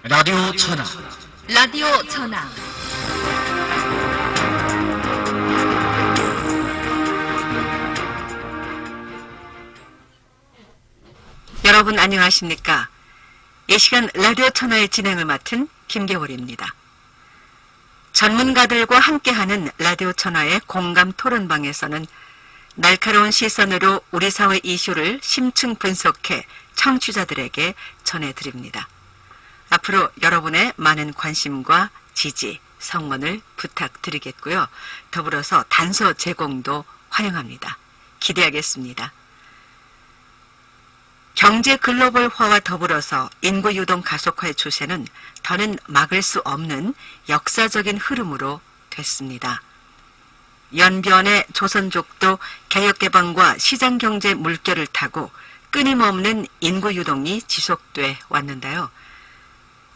라디오 천하. 라디오 전화. 여러분 안녕하십니까? 이 시간 라디오 천하의 진행을 맡은 김계월입니다. 전문가들과 함께하는 라디오 천하의 공감 토론방에서는 날카로운 시선으로 우리 사회 이슈를 심층 분석해 청취자들에게 전해드립니다. 앞으로 여러분의 많은 관심과 지지, 성원을 부탁드리겠고요. 더불어서 단서 제공도 환영합니다. 기대하겠습니다. 경제 글로벌화와 더불어서 인구 유동 가속화의 추세는 더는 막을 수 없는 역사적인 흐름으로 됐습니다. 연변의 조선족도 개혁개방과 시장경제 물결을 타고 끊임없는 인구 유동이 지속돼 왔는데요.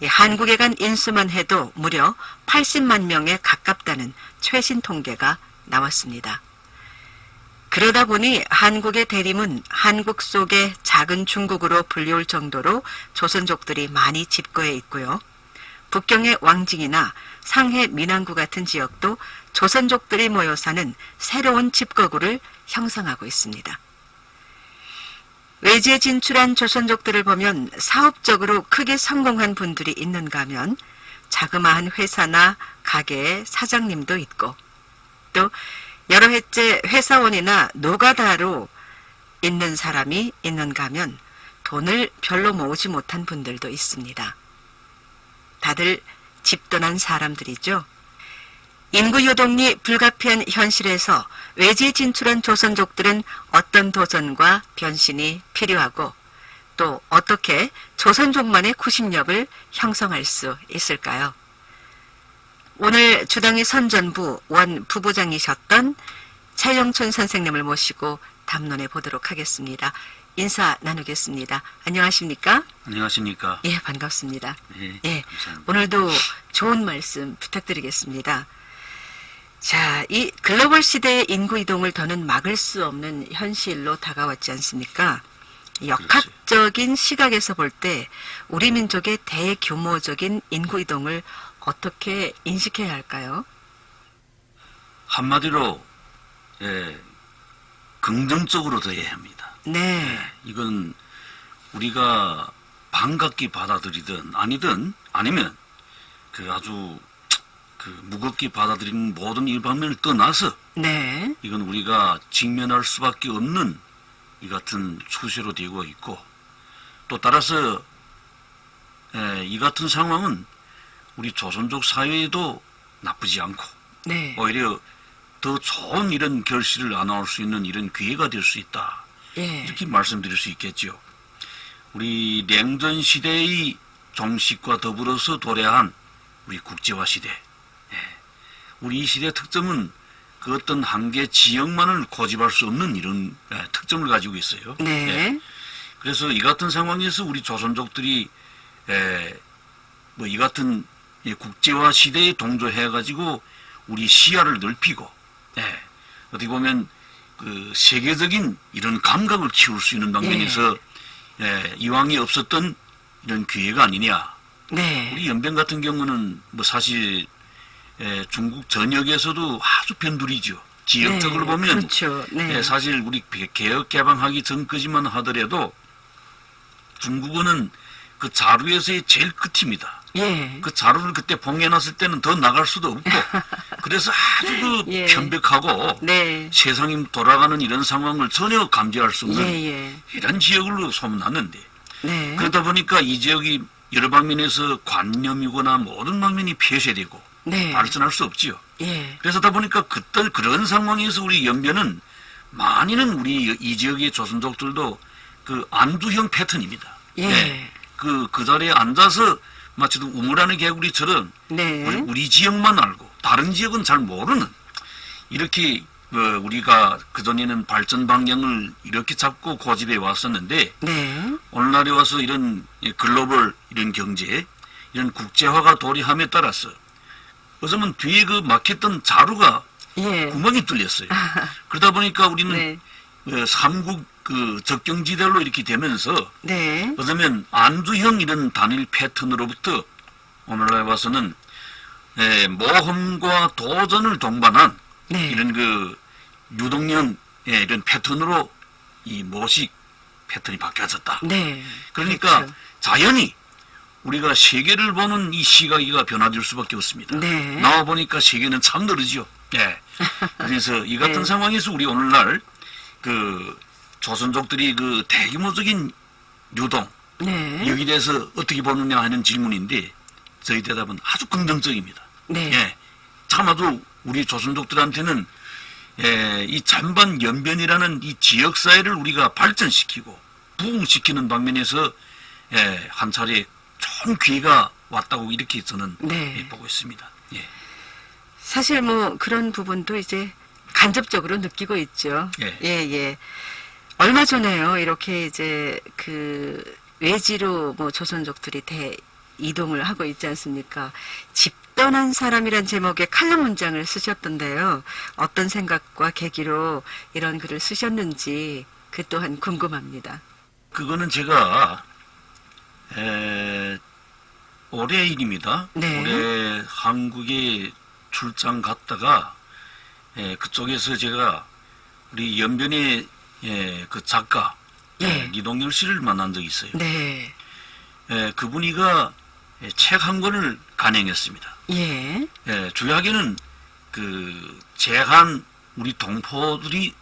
한국에 간 인수만 해도 무려 80만 명에 가깝다는 최신 통계가 나왔습니다. 그러다 보니 한국의 대림은 한국 속의 작은 중국으로 불리울 정도로 조선족들이 많이 집거해 있고요. 북경의 왕징이나 상해 민항구 같은 지역도 조선족들이 모여 사는 새로운 집거구를 형성하고 있습니다. 외지에 진출한 조선족들을 보면 사업적으로 크게 성공한 분들이 있는가 하면 자그마한 회사나 가게의 사장님도 있고 또 여러 해째 회사원이나 노가다로 있는 사람이 있는가 하면 돈을 별로 모으지 못한 분들도 있습니다. 다들 집 떠난 사람들이죠. 인구 유동이 불가피한 현실에서 외지에 진출한 조선족들은 어떤 도전과 변신이 필요하고 또 어떻게 조선족만의 구심력을 형성할 수 있을까요? 오늘 주당의 선전부 원 부부장이셨던 차영춘 선생님을 모시고 담론해 보도록 하겠습니다. 인사 나누겠습니다. 안녕하십니까? 안녕하십니까? 예, 반갑습니다. 예, 감사합니다. 오늘도 좋은 말씀 부탁드리겠습니다. 자, 이 글로벌 시대의 인구 이동을 더는 막을 수 없는 현실로 다가왔지 않습니까? 역학적인 시각에서 볼 때 우리 민족의 대규모적인 인구 이동을 어떻게 인식해야 할까요? 한마디로 긍정적으로 대해야 합니다. 네. 이건 우리가 반갑게 받아들이든 아니면 아주 무겁게 받아들이는 모든 일방면을 떠나서 네. 이건 우리가 직면할 수밖에 없는 이 같은 추세로 되고 있고 또 따라서 이 같은 상황은 우리 조선족 사회에도 나쁘지 않고 네. 오히려 더 좋은 이런 결실을 안아올 수 있는 이런 기회가 될 수 있다. 예. 이렇게 말씀드릴 수 있겠죠. 우리 냉전 시대의 종식과 더불어서 도래한 우리 국제화 시대. 우리 이 시대의 특점은 그 어떤 한 개 지역만을 고집할 수 없는 이런 특점을 가지고 있어요. 네. 그래서 이 같은 상황에서 우리 조선족들이 이 같은 국제화 시대에 동조해가지고 우리 시야를 넓히고 어떻게 보면 그 세계적인 이런 감각을 키울 수 있는 방면에서 이왕이 없었던 이런 기회가 아니냐. 네. 우리 연변 같은 경우는 사실 중국 전역에서도 아주 변두리죠. 지역적으로 네, 보면 그렇죠. 네. 사실 우리 개혁 개방하기 전까지만 하더라도 중국어는 그 자루에서의 제일 끝입니다. 예. 그 자루를 그때 봉해놨을 때는 더 나갈 수도 없고 그래서 아주 예. 편백하고 네. 세상이 돌아가는 이런 상황을 전혀 감지할 수 없는 예. 이런 지역으로 소문났는데 네. 그러다 보니까 이 지역이 여러 방면에서 관념이거나 모든 방면이 폐쇄되고 네. 발전할 수 없지요. 예. 그러다 보니까 그런 상황에서 우리 연변은 많이는 우리 이 지역의 조선족들도 그 안두형 패턴입니다. 예. 그 자리에 앉아서 마치 우물안의 개구리처럼 네. 우리 지역만 알고 다른 지역은 잘 모르는 이렇게 우리가 그전에는 발전 방향을 이렇게 잡고 고집해 왔었는데 네. 오늘날에 와서 이런 글로벌 이런 경제 이런 국제화가 도래함에 따라서 어쩌면 뒤에 그 막혔던 자루가 예. 구멍이 뚫렸어요. 그러다 보니까 우리는 네. 삼국 그 적경지대로 이렇게 되면서 네. 어쩌면 안두형 이런 단일 패턴으로부터 오늘날에 와서는 모험과 도전을 동반한 네. 이런 그 유동형 이런 패턴으로 이 모식 패턴이 바뀌어졌다. 네. 그러니까 그렇죠. 자연히 우리가 세계를 보는 이 시각이 변화될 수밖에 없습니다. 네. 나와 보니까 세계는 참 다르죠. 예. 그래서 이 같은 네. 상황에서 우리 오늘날 그 조선족들이 그 대규모적인 유동 네. 여기에 대해서 어떻게 보느냐 하는 질문인데 저희 대답은 아주 긍정적입니다. 네. 예. 참 아주 우리 조선족들한테는 이 잔반 연변이라는 이 지역 사회를 우리가 발전시키고 부흥시키는 방면에서 한 차례 좋은 기회가 왔다고 이렇게 저는 네. 보고 있습니다. 예. 사실 뭐 그런 부분도 이제 간접적으로 느끼고 있죠. 예. 예. 얼마 전에요. 이렇게 이제 그 외지로 뭐 조선족들이 이동을 하고 있지 않습니까? 집 떠난 사람이란 제목의 칼럼 문장을 쓰셨던데요. 어떤 생각과 계기로 이런 글을 쓰셨는지 그 또한 궁금합니다. 그거는 제가 올해 일입니다. 네. 올해 한국에 출장 갔다가 그쪽에서 제가 우리 연변의 그 작가 예. 이동열 씨를 만난 적이 있어요. 네. 그분이가 책 한 권을 간행했습니다. 예. 주야기는 그 제한 우리 동포들이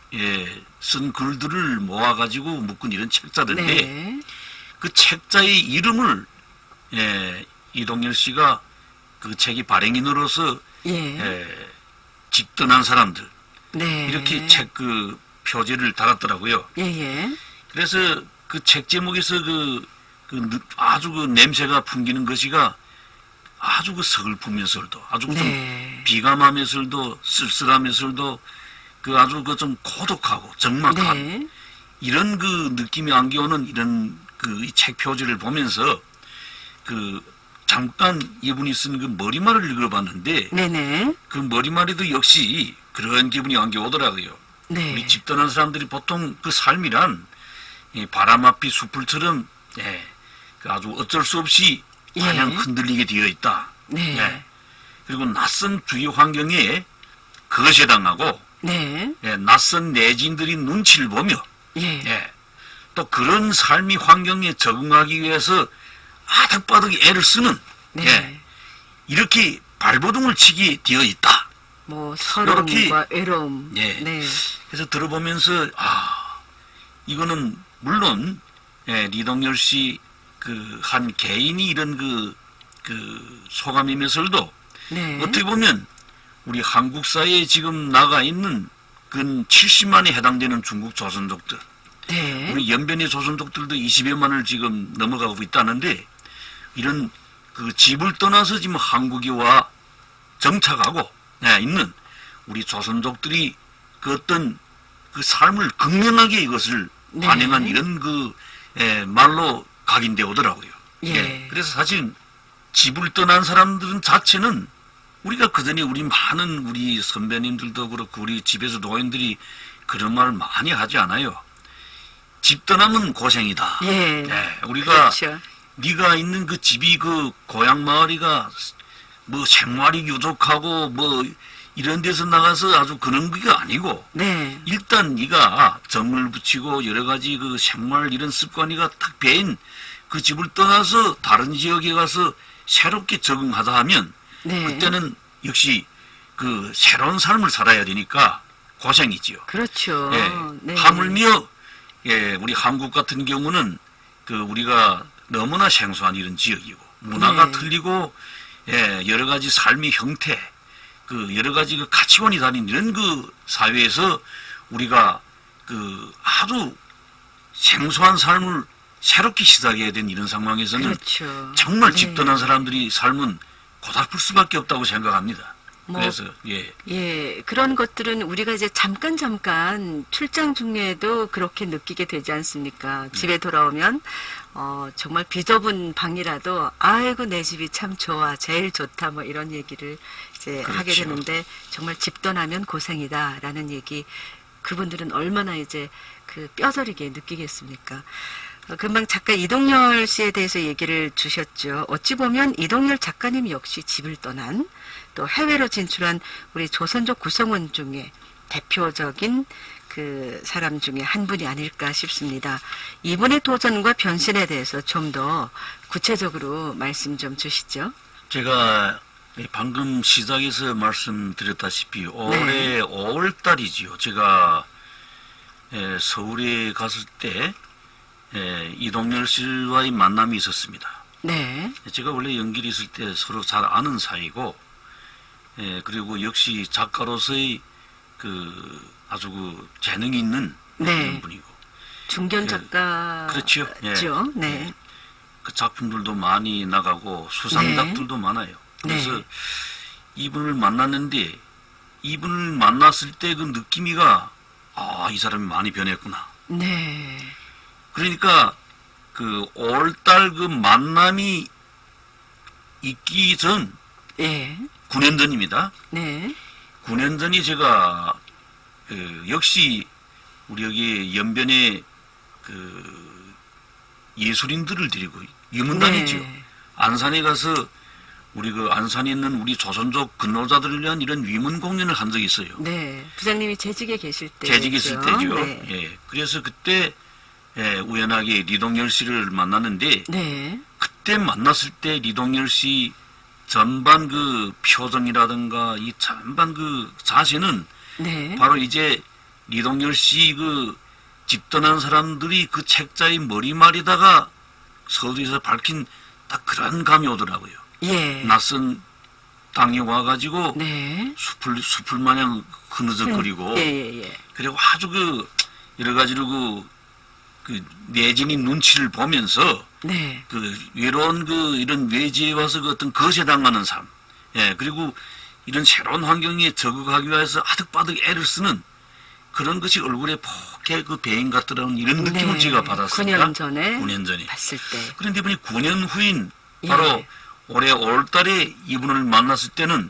쓴 글들을 모아가지고 묶은 이런 책자인데 네. 그 책자의 이름을 이동열 씨가 그 책이 발행인으로서 예. 집 떠난 사람들 네. 이렇게 책 그 표지를 달았더라고요. 예. 그래서 그 책 제목에서 아주 그 냄새가 풍기는 것이가 아주 그 서글프면서도 아주 좀 네. 비감하면서도 쓸쓸하면서도 그 아주 그 좀 고독하고 적막한 네. 이런 그 느낌이 안겨오는 이런 그 이 책 표지를 보면서 그 잠깐 이분이 쓴 그 머리말을 읽어봤는데 네네. 그 머리말에도 역시 그런 기분이 안겨오더라고요. 네. 우리 집 떠난 사람들이 보통 그 삶이란 이 바람 앞이 숲을처럼 그 아주 어쩔 수 없이 마냥 예. 흔들리게 되어 있다. 네. 그리고 낯선 주위 환경에 거세당하고 네. 낯선 내지인들이 눈치를 보며 예. 또 그런 삶의 환경에 적응하기 위해서 아득바득 애를 쓰는 네. 이렇게 발버둥을 치게 되어 있다. 뭐 서러움과 외로움. 예. 네. 그래서 들어보면서 이거는 물론 리동열 씨 그 한 개인이 이런 그 소감이면서도 네. 어떻게 보면 우리 한국 사회에 지금 나가 있는 근 70만에 해당되는 중국 조선족들, 네. 우리 연변의 조선족들도 20여만을 지금 넘어가고 있다는데 이런 그 집을 떠나서 지금 한국에 와 정착하고 있는 우리 조선족들이 그 어떤 그 삶을 극명하게 이것을 네. 반영한 이런 그 말로 각인되어 오더라고요. 예. 그래서 사실 집을 떠난 사람들은 자체는 우리가 그전에 우리 많은 우리 선배님들도 그렇고 우리 집에서 노인들이 그런 말 많이 하지 않아요. 집 떠나면 고생이다. 예. 우리가 그렇죠. 네가 있는 그 집이 그 고향 마을이가 뭐 생활이 유족하고 뭐 이런 데서 나가서 아주 그런 게 아니고 네. 일단 네가 정을 붙이고 여러 가지 그 생활 이런 습관이가 딱 배인 그 집을 떠나서 다른 지역에 가서 새롭게 적응하다 하면 네. 그때는 역시 그 새로운 삶을 살아야 되니까 고생이지요. 그렇죠. 네. 하물며 우리 한국 같은 경우는 그 우리가 너무나 생소한 이런 지역이고 문화가 네. 틀리고 여러 가지 삶의 형태 그 여러 가지 그 가치관이 다닌 이런 그 사회에서 우리가 그 아주 생소한 삶을 새롭게 시작해야 된 이런 상황에서는 그렇죠. 정말 네. 집 떠난 사람들이 삶은 고달플 수밖에 없다고 생각합니다. 뭐, 그래서 예, 그런 것들은 우리가 이제 잠깐 출장 중에도 그렇게 느끼게 되지 않습니까? 집에 돌아오면 정말 비좁은 방이라도 아이고 내 집이 참 좋아, 제일 좋다 뭐 이런 얘기를 이제 그렇죠. 하게 되는데 정말 집 떠나면 고생이다라는 얘기 그분들은 얼마나 이제 그 뼈저리게 느끼겠습니까? 금방 작가 이동열 씨에 대해서 얘기를 주셨죠. 어찌 보면 이동열 작가님 역시 집을 떠난 또 해외로 진출한 우리 조선족 구성원 중에 대표적인 그 사람 중에 한 분이 아닐까 싶습니다. 이분의 도전과 변신에 대해서 좀 더 구체적으로 말씀 좀 주시죠. 제가 방금 시작에서 말씀드렸다시피 올해 5월 달이지요. 제가 서울에 갔을 때 이동열 씨와의 만남이 있었습니다. 네. 제가 원래 연길이 있을 때 서로 잘 아는 사이고, 그리고 역시 작가로서의 그 아주 그 재능이 있는 네. 그런 분이고. 중견 작가. 그렇죠. 예. 네. 그 작품들도 많이 나가고 수상작들도 많아요. 그래서 네. 이분을 만났는데 이분을 만났을 때 그 느낌이가 이 사람이 많이 변했구나. 네. 그러니까 그 5월달 그 만남이 있기 전 예. 9년 전입니다. 네. 9년 전이 제가 역시 우리 여기 연변에 그 예술인들을 데리고 유문단이죠. 네. 안산에 가서 우리 그 안산에 있는 우리 조선족 근로자들을 위한 이런 위문 공연을 한 적이 있어요. 네. 부장님이 재직에 계실 때. 재직에 있을 때죠. 네. 예. 그래서 그때 우연하게 리동열 씨를 만났는데 네. 그때 만났을 때 리동열 씨 전반 그 표정이라든가 이 전반 그 자세는 네. 바로 이제 리동열 씨 그 집 떠난 사람들이 그 책자의 머리말에다가 서두에서 밝힌 딱 그런 감이 오더라고요. 예. 낯선 땅에 와가지고 네. 숲을 마냥 흐느적거리고 예. 그리고 아주 그 여러 가지로 그 내진이 눈치를 보면서 네. 그 외로운 그 이런 외지에 와서 그 어떤 거세 당하는 삶, 그리고 이런 새로운 환경에 적응하기 위해서 아득바득 애를 쓰는 그런 것이 얼굴에 폭게 그 배인 같더라는 이런 느낌을 네. 제가 받았습니다. 9년 전에. 9년 전에. 봤을 때. 그런데 이분이 9년 후인 바로 예. 올해 5월달에 이분을 만났을 때는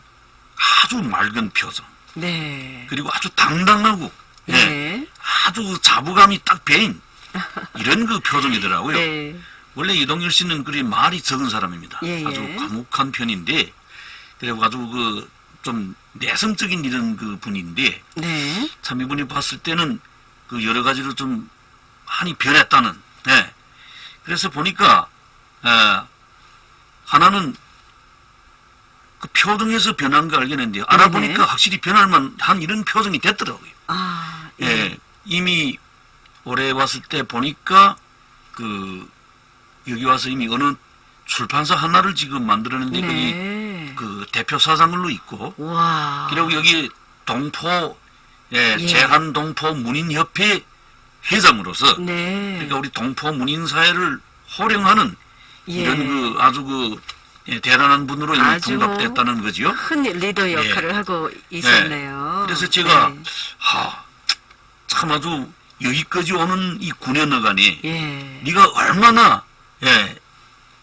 아주 맑은 표정, 네. 그리고 아주 당당하고 네. 아주 자부감이 딱 배인 이런 그 표정이더라고요. 네. 원래 이동열 씨는 그리 말이 적은 사람입니다. 예. 아주 과묵한 편인데, 그리고 아주 그 좀 내성적인 이런 그 분인데, 네. 참 이분이 봤을 때는 그 여러 가지로 좀 많이 변했다는. 그래서 보니까 하나는 그 표정에서 변한 거 알겠는데 알아보니까 확실히 변할 만한 이런 표정이 됐더라고요. 아, 이미 올해 왔을 때 보니까 그 여기 와서 이미 어느 출판사 하나를 지금 만들었는데 거기 네. 그 대표 사장으로 있고, 와. 그리고 여기 동포 제한동포 문인협회 회장으로서 네. 그러니까 우리 동포 문인 사회를 호령하는 이런 그 아주 그 대단한 분으로 이미 아주 둔갑됐다는 거지요. 큰 리더 역할을 하고 있었네요. 그래서 제가 네. 참 아주 여기까지 오는 이 9년여간에 예. 네가 얼마나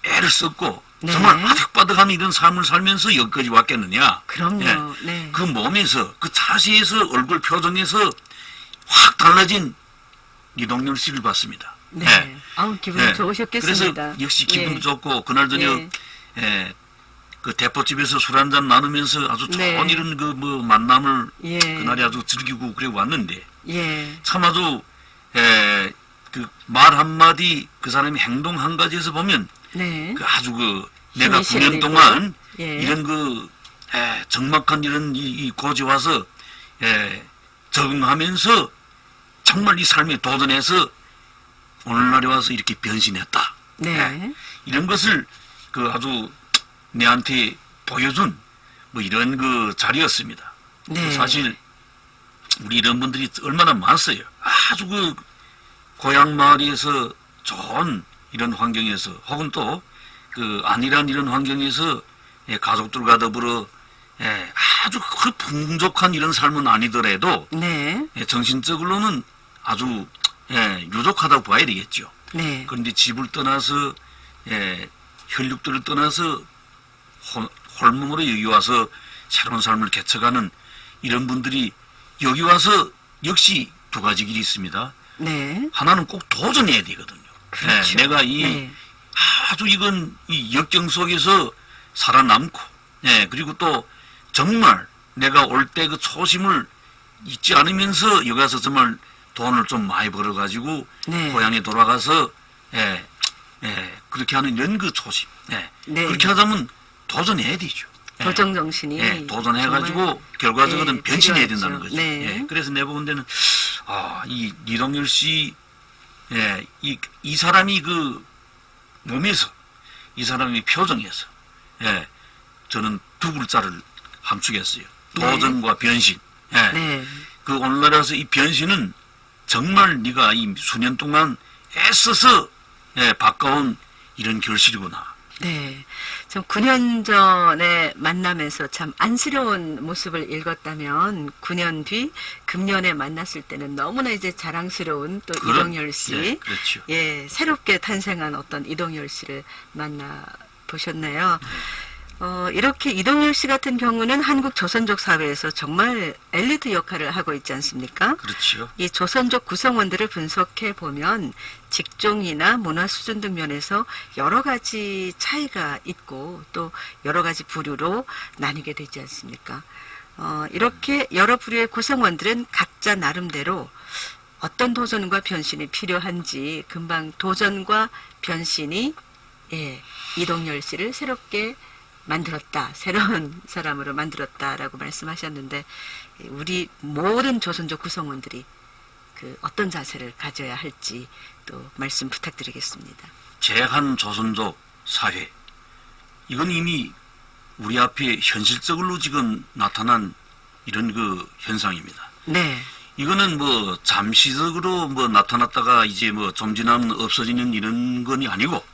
애를 썼고 네. 정말 아득바득한 이런 삶을 살면서 여기까지 왔겠느냐. 그럼요. 네. 그 몸에서 그 자세에서 얼굴 표정에서 확 달라진 이동열 씨를 봤습니다. 네. 아우 기분이 좋으셨겠습니다. 그래서 역시 기분도 좋고 그날 저녁 그 대포집에서 술 한잔 나누면서 아주 좋은 이런 그 뭐 만남을 그날에 아주 즐기고 그래 왔는데 참 아주 그 말 한마디 그 사람의 행동 한 가지에서 보면 그 아주 그 내가 9년 동안 이런 그 적막한 이런 이 고지 와서 적응하면서 정말 이 삶에 도전해서 오늘날에 와서 이렇게 변신했다. 이런 것을 그 아주 내한테 보여준 뭐 이런 그 자리였습니다. 사실 우리 이런 분들이 얼마나 많았어요. 아주 그 고향 마을에서 좋은 이런 환경에서 혹은 또 그 안일한 이런 환경에서 가족들과 더불어 아주 그 풍족한 이런 삶은 아니더라도 정신적으로는 아주 유족하다고 봐야 되겠죠. 그런데 집을 떠나서 혈육들을 떠나서 홀몸으로 여기 와서 새로운 삶을 개척하는 이런 분들이 여기 와서 역시 두 가지 길이 있습니다. 하나는 꼭 도전해야 되거든요. 그렇죠. 내가 네. 아주 이건 이 역경 속에서 살아남고, 그리고 또 정말 내가 올 때 그 초심을 잊지 않으면서 여기 가서 정말 돈을 좀 많이 벌어가지고 네. 고향에 돌아가서 그렇게 하는 이런 그 초심, 네. 그렇게 하자면 도전해야 되죠. 도전 정신이 도전해가지고 정말, 결과적으로는 변신해야 필요하죠. 된다는 거죠. 네. 그래서 내가 본 데는 이 이동열 씨, 이 사람이 그 몸에서, 이 사람의 표정에서, 저는 두 글자를 함축했어요. 도전과 변신. 네. 그 오늘날 와서 이 변신은 정말 네가 이 수년 동안 애써서 바꿔온 이런 결실이구나. 네. 좀 9년 전에 만나면서 참 안쓰러운 모습을 읽었다면 9년 뒤 금년에 만났을 때는 너무나 이제 자랑스러운 또 이동열 씨. 네, 그렇죠. 새롭게 탄생한 어떤 이동열 씨를 만나 보셨나요? 이렇게 이동열 씨 같은 경우는 한국 조선족 사회에서 정말 엘리트 역할을 하고 있지 않습니까? 그렇죠. 이 조선족 구성원들을 분석해 보면 직종이나 문화 수준 등 면에서 여러 가지 차이가 있고 또 여러 가지 부류로 나뉘게 되지 않습니까? 이렇게 여러 부류의 구성원들은 각자 나름대로 어떤 도전과 변신이 필요한지 금방 도전과 변신이 이동열 씨를 새롭게 만들었다. 새로운 사람으로 만들었다라고 말씀하셨는데 우리 모든 조선족 구성원들이 그 어떤 자세를 가져야 할지 또 말씀 부탁드리겠습니다. 제한 조선족 사회, 이건 이미 우리 앞에 현실적으로 지금 나타난 이런 그 현상입니다. 네. 이거는 뭐 잠시적으로 뭐 나타났다가 이제 뭐 좀 지나면 없어지는 이런 건 아니고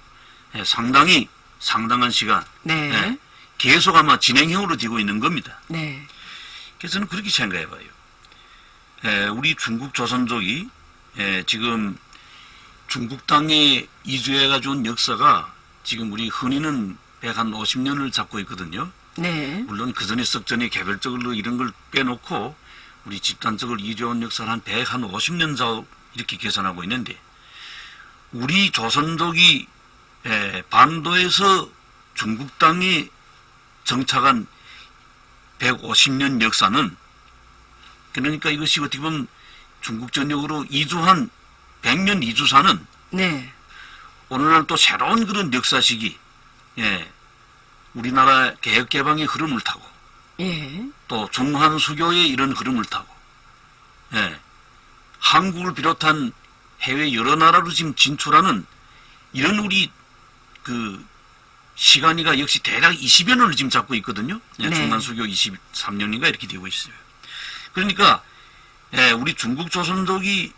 상당한 시간 네. 계속 아마 진행형으로 되고 있는 겁니다. 네. 그래서 저는 그렇게 생각해 봐요. 우리 중국 조선족이 지금 중국 땅에 이주해가지고 온 역사가 지금 우리 흔히는 150년을 잡고 있거든요. 네. 물론 그 전에 썩전에 개별적으로 이런 걸 빼놓고 우리 집단적으로 이주해온 역사를 한 150년 전 이렇게 계산하고 있는데 우리 조선족이 반도에서 중국 땅에 정착한 150년 역사는 그러니까 이것이 어떻게 보면 중국 전역으로 이주한 100년 이주사는 네. 오늘날 또 새로운 그런 역사 시기 우리나라 개혁개방의 흐름을 타고 예. 또 중한수교의 이런 흐름을 타고 한국을 비롯한 해외 여러 나라로 지금 진출하는 이런 우리 그 시간이가 역시 대략 20여 년을 지금 잡고 있거든요. 네. 중간수교 23년인가 이렇게 되고 있어요. 그러니까 우리 중국 조선족이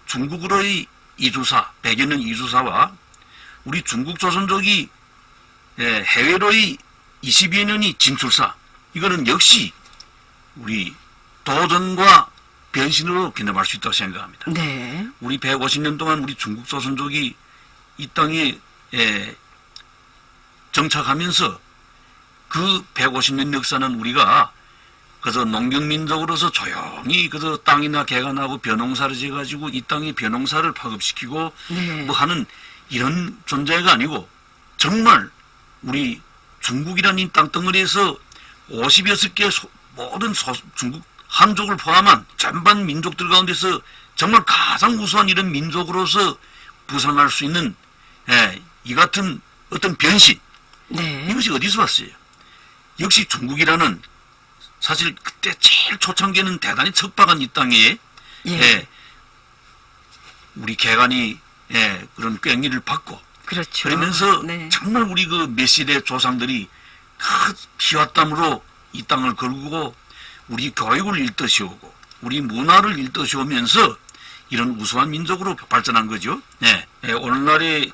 중국으로의 이주사, 100여 년 이주사와 우리 중국 조선족이 해외로의 22여 년이 진출사, 이거는 역시 우리 도전과 변신으로 기념할 수 있다고 생각합니다. 네. 우리 150년 동안 우리 중국 조선족이 이 땅에 정착하면서 그 150년 역사는 우리가 그래서 농경민족으로서 조용히 그래서 땅이나 개간하고 벼농사를 지어가지고 이 땅에 벼농사를 파급시키고 네. 뭐 하는 이런 존재가 아니고 정말 우리 중국이라는 이 땅덩어리에서 56개 모든 중국 한족을 포함한 전반 민족들 가운데서 정말 가장 우수한 이런 민족으로서 부상할 수 있는 이 같은 어떤 변신, 네. 이것이 어디서 왔어요? 역시 중국이라는 사실 그때 제일 초창기에는 대단히 척박한 이 땅에 예. 우리 개간이 그런 꽹기를 받고 그렇죠. 그러면서 네. 정말 우리 그 몇 시대 조상들이 그 피와 땀으로 이 땅을 걸고 우리 교육을 일떠시 오고 우리 문화를 일떠시 오면서 이런 우수한 민족으로 발전한 거죠. 오늘날의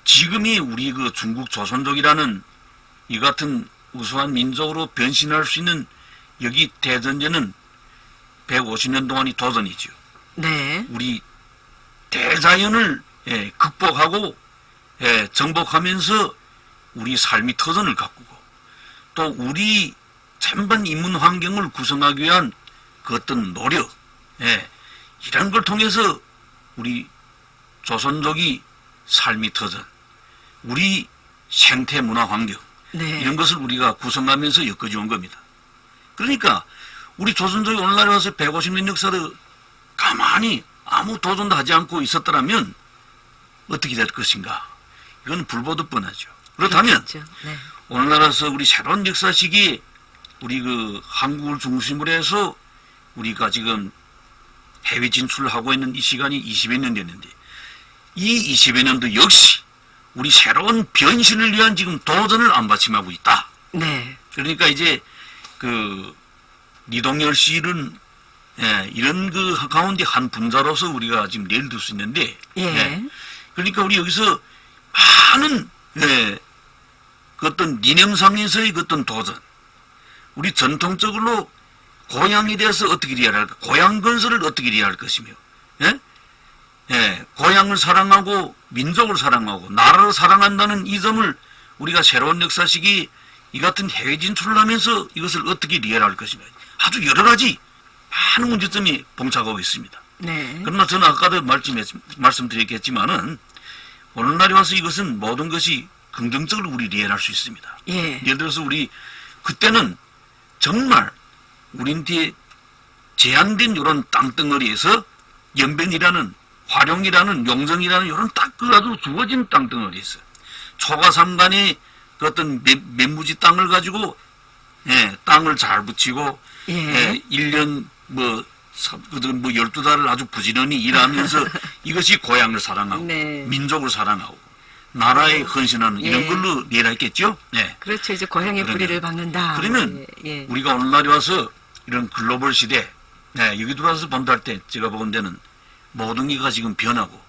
지금이 우리 그 중국 조선족이라는 이 같은 우수한 민족으로 변신할 수 있는 여기 대전제는 150년 동안이 도전이죠. 네. 우리 대자연을 극복하고 정복하면서 우리 삶의 터전을 가꾸고 또 우리 전반 인문 환경을 구성하기 위한 그 어떤 노력 이런 걸 통해서 우리 조선족이 삶이 터전, 우리 생태 문화 환경 네. 이런 것을 우리가 구성하면서 엮어준 겁니다. 그러니까 우리 조선족이 오늘날에 와서 150년 역사를 가만히 아무 도전도 하지 않고 있었더라면 어떻게 될 것인가? 이건 불보듯 뻔하죠. 그렇다면 그렇겠죠. 네. 오늘날 와서 우리 새로운 역사 시기에 우리 그 한국을 중심으로 해서 우리가 지금 해외 진출하고 있는 이 시간이 20여 년 됐는데 이 20여 년도 역시 우리 새로운 변신을 위한 지금 도전을 안받침하고 있다. 네. 그러니까 이제 그 리동열 씨는 이런 그 가운데 한 분자로서 우리가 지금 예를 들 수 있는데 예. 그러니까 우리 여기서 많은 그 어떤 이념상에서의 그 어떤 도전, 우리 전통적으로 고향에 대해서 어떻게 이해할 까, 고향 건설을 어떻게 이해할 것이며, 고향을 사랑하고 민족을 사랑하고 나라를 사랑한다는 이 점을 우리가 새로운 역사 시기 이 같은 해외 진출을 하면서 이것을 어떻게 이해할 것이며 아주 여러 가지 많은 문제점이 봉착하고 있습니다. 네. 그러나 저는 아까도 말씀드렸겠지만은 오늘날에 와서 이것은 모든 것이 긍정적으로 우리 이해할 수 있습니다. 예. 예를 들어서 우리 그때는 정말 우리한테 제한된 이런 땅덩어리에서 연변이라는 화룡이라는 용정이라는 이런 딱 그 아주 주어진 땅덩어리에서 초가삼간의 그 어떤 맨무지 땅을 가지고 땅을 잘 붙이고 예. 1년 뭐 12달을 아주 부지런히 일하면서 이것이 고향을 사랑하고 네. 민족을 사랑하고 나라에 헌신하는 이런 예. 걸로 이해했겠죠. 네. 그렇죠. 이제 고향의 그러면- 뿌리를 박는다. 그러면 예. 우리가 오늘날에 와서 이런 글로벌 시대, 여기 들어와서 본다 할 때 제가 보는 데는 모든 게가 지금 변하고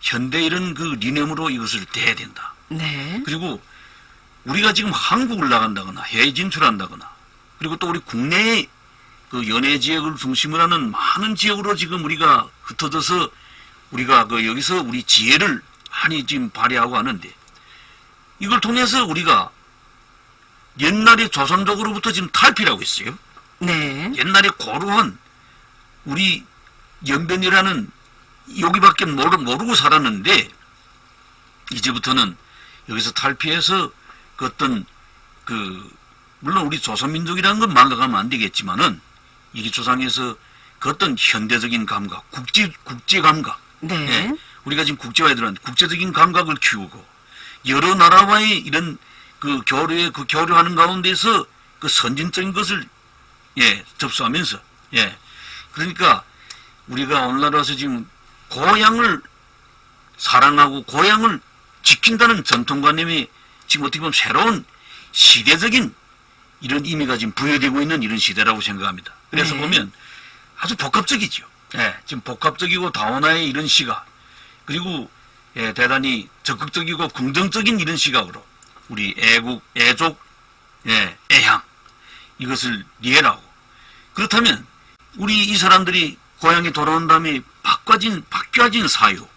현대 이런 그 리념으로 이것을 대해야 된다. 네. 그리고 우리가 지금 한국을 나간다거나 해외 진출한다거나 그리고 또 우리 국내의 그 연예 지역을 중심으로 하는 많은 지역으로 지금 우리가 흩어져서 우리가 그 여기서 우리 지혜를 많이 지금 발휘하고 하는데 이걸 통해서 우리가 옛날에 조선족으로부터 지금 탈피를 하고 있어요. 네. 옛날에 고루한 우리 연변이라는 여기밖에 모르고 살았는데 이제부터는 여기서 탈피해서 그 어떤 그 물론 우리 조선민족이라는 건 망각하면 안 되겠지만은 이게 조상에서 그 어떤 현대적인 감각, 국제 감각, 네. 우리가 지금 국제화에 들어왔는데 국제적인 감각을 키우고 여러 나라와의 이런 그 교류하는 가운데서 그 선진적인 것을 접수하면서 그러니까 우리가 오늘날 와서 지금 고향을 사랑하고 고향을 지킨다는 전통관념이 지금 어떻게 보면 새로운 시대적인 이런 의미가 지금 부여되고 있는 이런 시대라고 생각합니다. 그래서 네. 보면 아주 복합적이죠. 지금 복합적이고 다원화의 이런 시각 그리고 대단히 적극적이고 긍정적인 이런 시각으로 우리 애국, 애족, 애향 이것을 이해하고 그렇다면 우리 이 사람들이 고향에 돌아온 다음에 바뀌어진 사유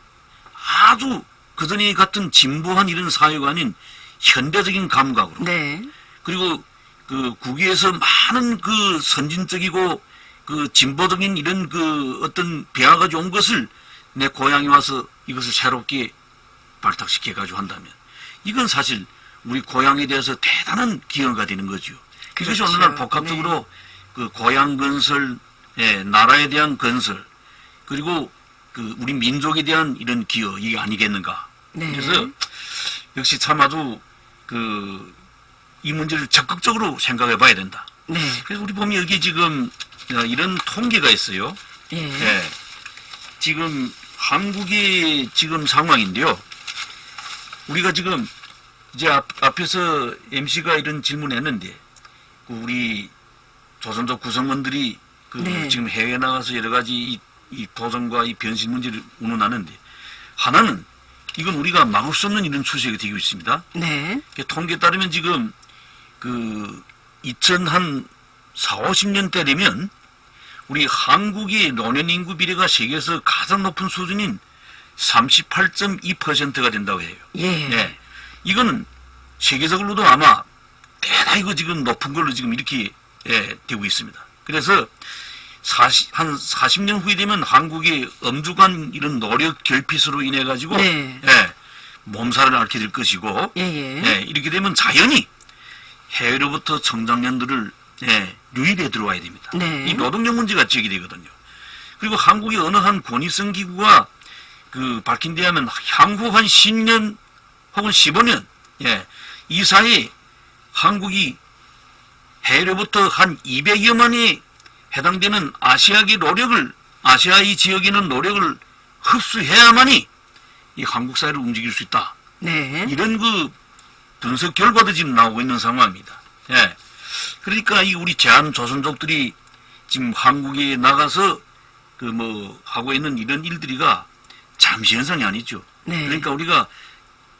아주 그전에 같은 진보한 이런 사유가 아닌 현대적인 감각으로 네. 그리고 그 국외에서 많은 그 선진적이고 그 진보적인 이런 그 어떤 배화가 좋은 것을 내 고향에 와서 이것을 새롭게 발탁시켜 가지고 한다면 이건 사실 우리 고향에 대해서 대단한 기여가 되는 거죠. 이것이 그렇죠. 오늘날 복합적으로 그 고향 건설, 나라에 대한 건설 그리고 그 우리 민족에 대한 이런 기여 이게 아니겠는가. 네. 그래서 역시 참 아주 그 이 문제를 적극적으로 생각해 봐야 된다. 네. 그래서 우리 보면 여기 지금 이런 통계가 있어요. 예. 지금 한국의 지금 상황인데요. 우리가 지금 이제 앞에서 MC가 이런 질문했는데 그 우리 조선족 구성원들이 그 네. 지금 해외에 나가서 여러 가지 이 도전과 이 변신 문제를 운운하는데 하나는 이건 우리가 막을 수 없는 이런 추세가 되고 있습니다. 네. 통계에 따르면 지금 그 2040, 50년대 되면 우리 한국의 노년 인구 비례가 세계에서 가장 높은 수준인 38.2%가 된다고 해요. 예. 이거는 세계적으로도 아마 대단히 지금 높은 걸로 지금 이렇게 되고 있습니다. 그래서 한 40년 후에 되면 한국의 엄중한 이런 노력 결핍으로 인해 가지고 네. 예, 몸살을 앓게 될 것이고 예, 예. 예, 이렇게 되면 자연히 해외로부터 청장년들을 예, 유입해 들어와야 됩니다. 네. 이 노동력 문제가 제기되거든요. 그리고 한국의 어느 한 권위성 기구가 그 밝힌 데 하면 향후 한 10년 혹은 15년 예, 이 사이에 한국이 해외로부터 한 200여만이 해당되는 아시아의 지역에 있는 노력을 흡수해야만이 이 한국 사회를 움직일 수 있다. 네. 이런 그 분석 결과도 지금 나오고 있는 상황입니다. 예. 그러니까 이 우리 제한 조선족들이 지금 한국에 나가서 그 뭐 하고 있는 이런 일들이가 잠시 현상이 아니죠. 네. 그러니까 우리가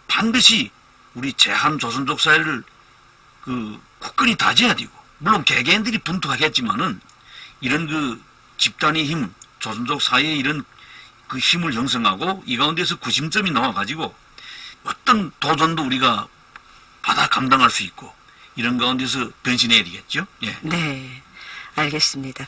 반드시 우리 제한 조선족 사회를 그 굳건히 다져야 되고, 물론 개개인들이 분투하겠지만은 이런 그 집단의 힘, 조선족 사회의 이런 그 힘을 형성하고 이 가운데서 구심점이 나와가지고 어떤 도전도 우리가 받아 감당할 수 있고 이런 가운데서 변신해야 되겠죠. 예. 네, 알겠습니다.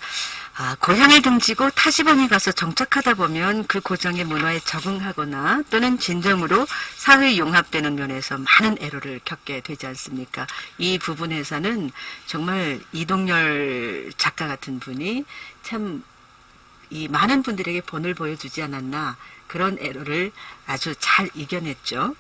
고향을 등지고 타 지방에 가서 정착하다 보면 그 고장의 문화에 적응하거나 또는 진정으로 사회에 용합되는 면에서 많은 애로를 겪게 되지 않습니까? 이 부분에서는 정말 이동열 작가 같은 분이 참 이 많은 분들에게 본을 보여주지 않았나, 그런 애로를 아주 잘 이겨냈죠.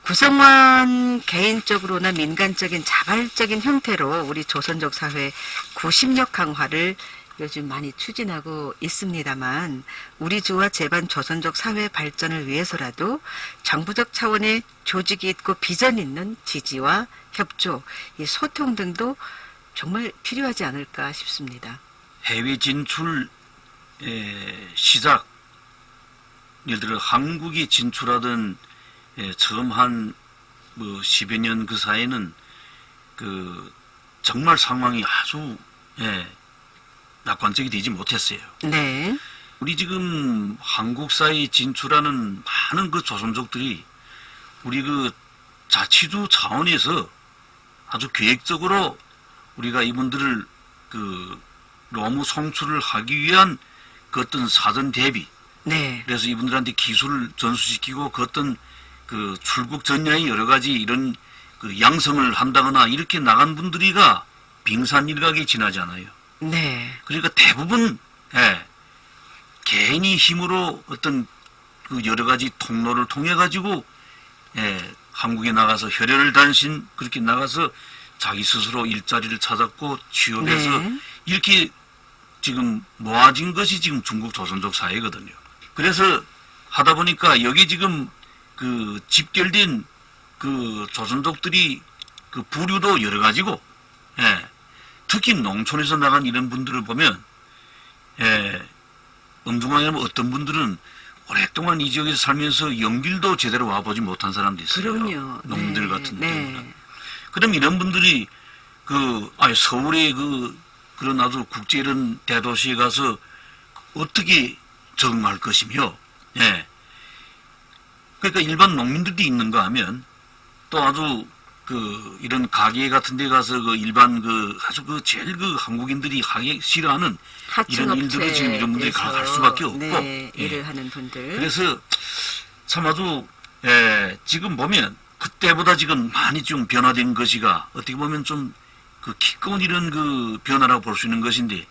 구성원 개인적으로나 민간적인 자발적인 형태로 우리 조선족 사회 구심력 강화를 요즘 많이 추진하고 있습니다만, 우리 주와 제반 조선족 사회 발전을 위해서라도 정부적 차원의 조직이 있고 비전 있는 지지와 협조, 이 소통 등도 정말 필요하지 않을까 싶습니다. 해외 진출 시작, 예를 들어 한국이 진출하던 처음 한 뭐 10여 년 그 사이에는 그 정말 상황이 아주 낙관적이 되지 못했어요. 네. 우리 지금 한국 사회에 진출하는 많은 그 조선족들이 우리 그 자치주 차원에서 아주 계획적으로 우리가 이분들을 그 로무 송출을 하기 위한 그 어떤 사전 대비, 네. 그래서 이분들한테 기술을 전수시키고 그 어떤 그 출국 전야의 여러 가지 이런 그 양성을 한다거나 이렇게 나간 분들이가 빙산일각에 지나지 않아요. 네. 그러니까 대부분 개인이 힘으로 어떤 그 여러 가지 통로를 통해 가지고 한국에 나가서 혈혈 단신 그렇게 나가서 자기 스스로 일자리를 찾았고 취업해서 네. 이렇게 지금 모아진 것이 지금 중국 조선족 사회거든요. 그래서 하다 보니까 여기 지금 그 집결된 그 조선족들이 그 부류도 여러 가지고, 특히 농촌에서 나간 이런 분들을 보면, 엄중하게 하면 어떤 분들은 오랫동안 이 지역에서 살면서 연길도 제대로 와보지 못한 사람도 있어요. 그럼요. 농민들 네. 같은 네. 경우는. 그럼 이런 분들이 서울의 그런 아주 국제 이런 대도시에 가서 어떻게 적응할 것이며, 그러니까 일반 농민들이 있는가 하면 또 아주 이런 가게 같은 데 가서 일반 아주 제일 한국인들이 하기 싫어하는 이런 일들을 지금 이런 분들이 갈 수밖에 없고. 네, 일을 하는 분들. 그래서 참 아주, 지금 보면 그때보다 지금 많이 좀 변화된 것이가 어떻게 보면 좀 키 큰 이런 변화라고 볼 수 있는 것인데,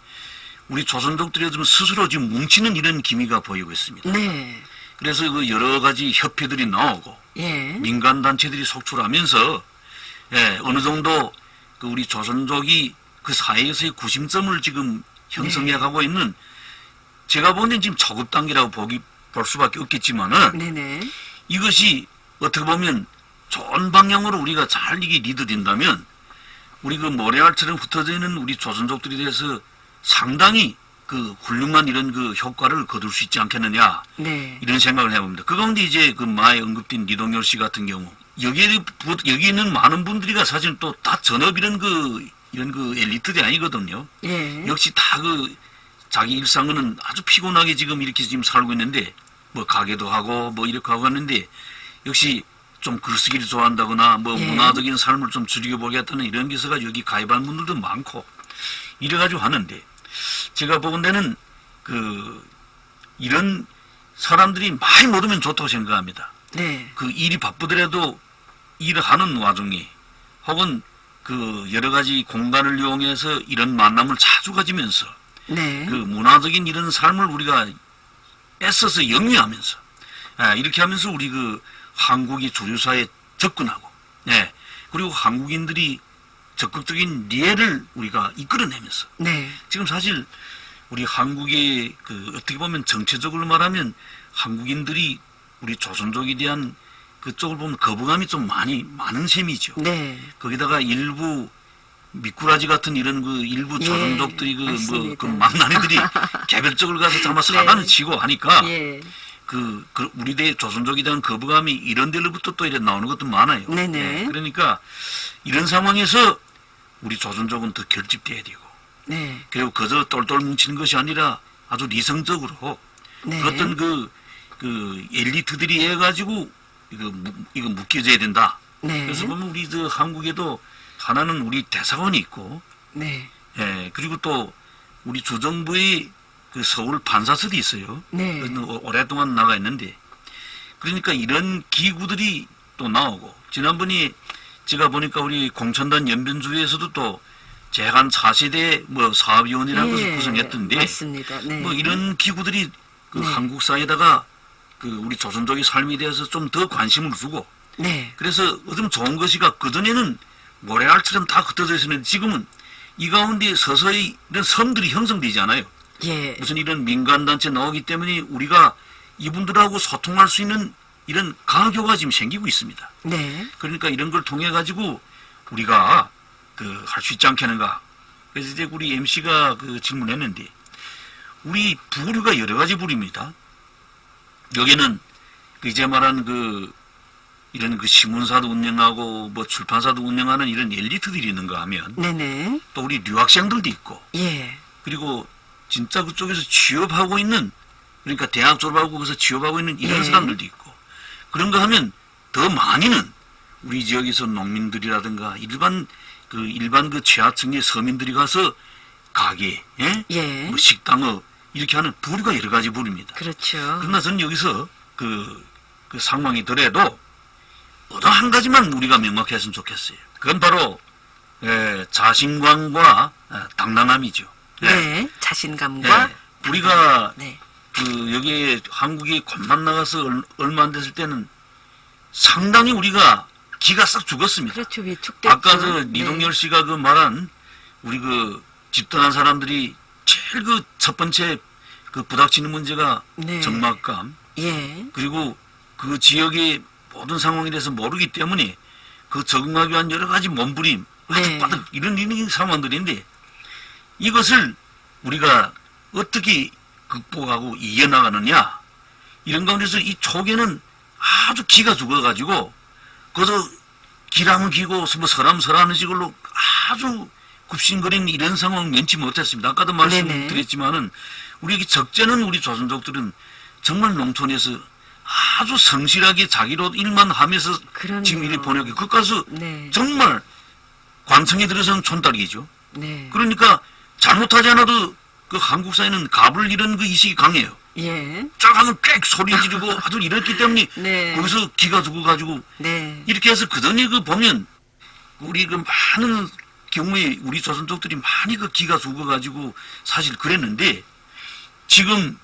우리 조선족들이 좀 스스로 지금 뭉치는 이런 기미가 보이고 있습니다. 네. 그래서 여러 가지 협회들이 나오고, 예. 민간단체들이 속출하면서, 어느 정도 우리 조선족이 그 사회에서의 구심점을 지금 형성해 가고 있는, 제가 보기엔 지금 초급 단계라고 볼 수밖에 없겠지만은, 네네. 이것이 어떻게 보면 좋은 방향으로 우리가 잘 이게 리드된다면, 우리 모래알처럼 흩어져 있는 우리 조선족들에 대해서 상당히 훌륭한 이런 효과를 거둘 수 있지 않겠느냐. 네. 이런 생각을 해봅니다. 그 가운데 이제 마에 언급된 이동열 씨 같은 경우, 여기 있는 많은 분들이가 사실 또 다 전업 이런 엘리트들이 아니거든요. 예. 역시 다 자기 일상은 아주 피곤하게 지금 이렇게 지금 살고 있는데, 뭐 가게도 하고 뭐 이렇게 하고 하는데, 역시 좀 글쓰기를 좋아한다거나 뭐 예. 문화적인 삶을 좀 즐겨보겠다는 이런 기서가 여기 가입한 분들도 많고 이래가지고 하는데, 제가 보건대는 이런 사람들이 많이 못 오면 좋다고 생각합니다. 네. 그 일이 바쁘더라도 일을 하는 와중에 혹은 여러 가지 공간을 이용해서 이런 만남을 자주 가지면서 네. 문화적인 이런 삶을 우리가 애써서 영위하면서 이렇게 하면서 우리 한국이 주류사에 접근하고 그리고 한국인들이 적극적인 리해를 우리가 이끌어내면서 네. 지금 사실 우리 한국의 어떻게 보면 정체적으로 말하면 한국인들이 우리 조선족에 대한 그쪽을 보면 거부감이 좀 많은 셈이죠. 네. 거기다가 일부 미꾸라지 같은 이런 일부 예, 조선족들이 맞습니다. 망나니들이 개별적으로 가서 정말 사단을 네. 치고 하니까 예. 우리 대 조선족에 대한 거부감이 이런 데로부터 또 이렇게 나오는 것도 많아요. 네네. 그러니까 이런 상황에서 우리 조선족은 더 결집돼야 되고 네. 그리고 그저 똘똘 뭉치는 것이 아니라 아주 리성적으로 네. 어떤 엘리트들이 해가지고 이거 묶여져야 된다. 네. 그래서 보면 우리 한국에도 하나는 우리 대사관이 있고, 네. 그리고 또 우리 주정부의 서울 판사설이 있어요. 네. 그래서 오랫동안 나가 있는데, 그러니까 이런 기구들이 또 나오고, 지난번에 제가 보니까 우리 공천단 연변주에서도 또 재간 4세대 사업위원이라는 것을 구성했던데, 맞습니다. 네. 이런 기구들이 네. 한국 사회에다가 우리 조선족의 삶에 대해서 좀 더 관심을 두고, 네. 그래서 좀 좋은 것이가 그전에는 모래알처럼 다 흩어져 있었는데 지금은 이 가운데 서서히 이런 섬들이 형성되지 않아요. 예. 무슨 이런 민간단체 나오기 때문에 우리가 이분들하고 소통할 수 있는 이런 가교가 지금 생기고 있습니다. 네. 그러니까 이런 걸 통해 가지고 우리가 할 수 있지 않겠는가. 그래서 이제 우리 MC가 질문했는데 우리 부류가 여러 가지 부류입니다. 여기는 이제 말한 이런 신문사도 운영하고 출판사도 운영하는 이런 엘리트들이 있는가 하면 네네. 또 우리 유학생들도 있고 예. 그리고 진짜 그쪽에서 취업하고 있는 그러니까 대학 졸업하고 거기서 취업하고 있는 이런 예. 사람들도 있고 그런가 하면 더 많이는 우리 지역에서 농민들이라든가 일반 취하층의 서민들이 가서 가게, 예. 식당업 이렇게 하는 부류가 여러 가지 부류입니다. 그렇죠. 그러나 저는 여기서 그 상황이더라도 어느 한 가지만 우리가 명확했으면 좋겠어요. 그건 바로 자신감과 당당함이죠. 네. 자신감과 우리가 네. 여기에 한국에 곧만 나가서 얼마 안 됐을 때는 상당히 우리가 기가 싹 죽었습니다. 그렇죠. 위축됐죠. 아까 이동열 씨가 말한 우리 집 떠난 사람들이 제일 첫 번째 부닥치는 문제가 네. 적막감 예. 그리고 그 지역의 모든 상황에 대해서 모르기 때문에 적응하기 위한 여러 가지 몸부림 네. 빠득 이런 상황들인데 이것을 우리가 어떻게 극복하고 이겨나가느냐 이런 가운데서 이 초기에는 아주 기가 죽어가지고 그래서 기랑을 기고 설하는 식으로 아주 굽신거리는 이런 상황 면치 못했습니다. 아까도 말씀드렸지만은 우리 적재는 우리 조선족들은 정말 농촌에서 아주 성실하게 자기로 일만 하면서 그럼요. 지금 일을 보내고 그까지 네. 정말 관청에 들어서는 촌딸이죠. 네. 그러니까 잘못하지 않아도 한국 사회는 갑을 이런 이식이 강해요. 예. 쫙 하면 꽥 소리 지르고 아주 이랬기 때문에 네. 거기서 기가 죽어가지고 네. 이렇게 해서 그전에 보면 우리 많은 경우에 우리 조선족들이 많이 기가 죽어가지고 사실 그랬는데 지금